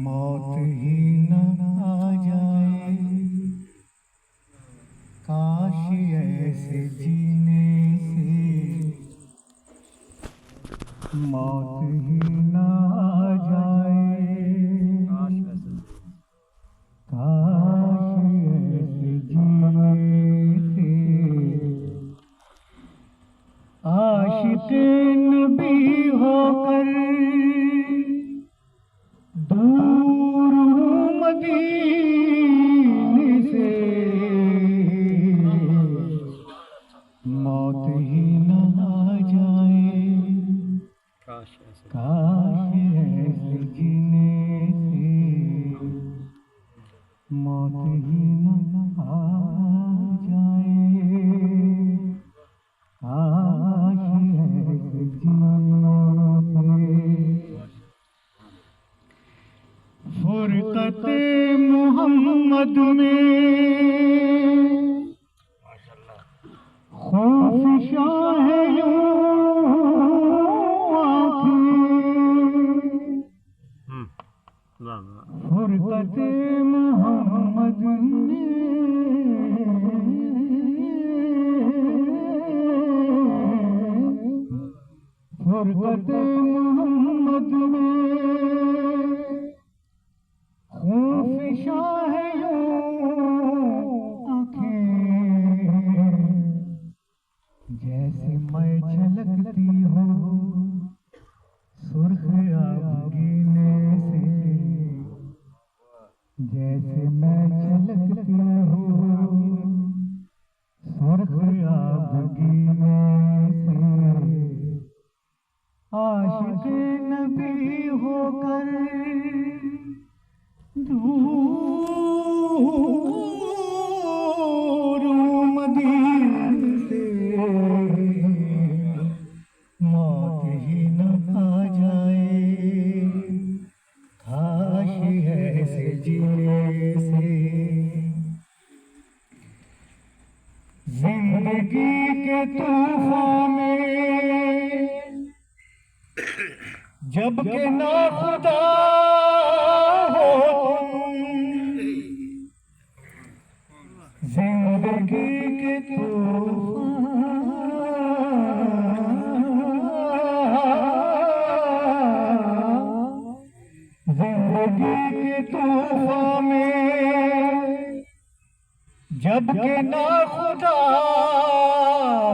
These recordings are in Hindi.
मौत ही न आ जाए, काश ऐसे जीने से मौत ही न आ जाए, काश ऐसे जीने से आशिक़ नबी होकर दूर मदीने से मौत ही न आ जाए, काश ऐसे जीने से मौत ही न आ जाए, काश ऐसे जीने से। फुरक़त मोहम्मद में ख़ौफ़ है यूं आँखें, फुरक़त मोहम्मद में फुरक़त मोहम्मद में ख़ौफ़ है आँखें, जैसे मैं छलकती हूँ सुर्ख़ आबगीने से, जैसे मैं छलकती हूँ सुर्ख़ आबगीने से, आशिक़ नबी होकर दूर मदीने से मौत ही न आ जाए, काश ऐसे जीने से। जिंदगी के तूफ़ान में जब के नाखुदा जिंदगी के तूफ़ान, जिंदगी के तूफ़ान में जब के नाखुदा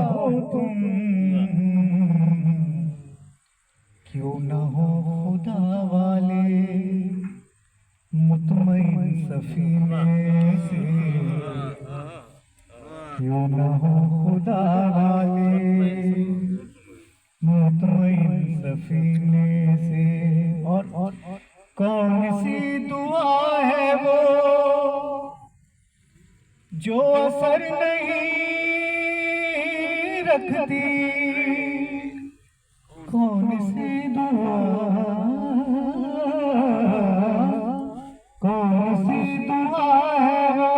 हो तुम, क्यों न हो खुदा वाले मुतमईन सफीने से, क्यों न हो खुदा वाले मुतमईन सफीने से। और कौन सी दुआ है वो जो सर नहीं रखती, कौन सी दुआ, कौन सी दुआ है वो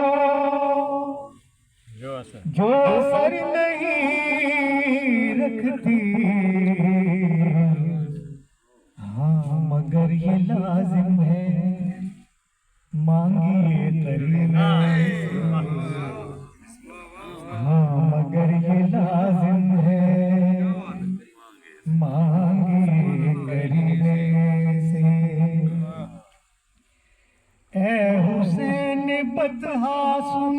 जो सर नहीं रखती। हाँ मगर ये लाजिम है मांगिए करीने से, हाँ मगर ये लाजिम है मांगिए करीने से। ऐ हुसैन बतहा सुन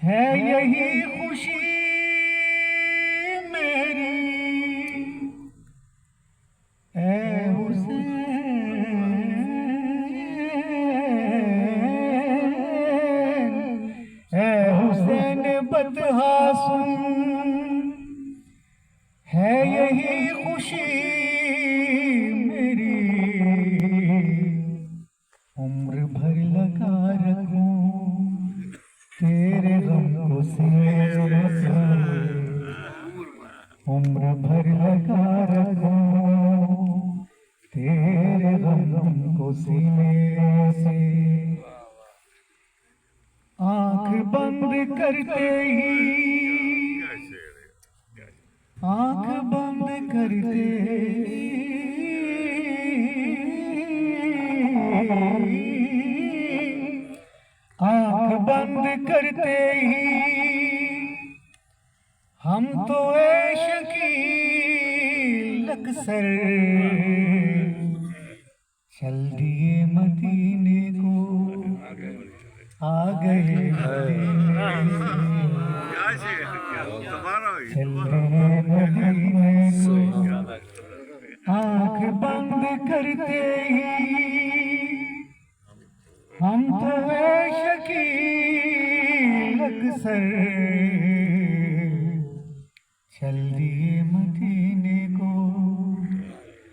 है यही खुशी मेरी, ऐ हुसैन, ऐ हुसैन बतहा सुन है यही खुशी मेरी, उम्र भर लगा रखूं तेरे गम को सीने से, उम्र भर लगा रखूं तेरे गम को सीने से। आंख बंद करते ही, आंख बंद करते आंख बंद करते ही हम तो ऐश की लकसर चल दिए मदीने को, आ गए मदीने, चल रहे मदीने को। आंख बंद करते ही हम तो ऐश की लकसर चल दिए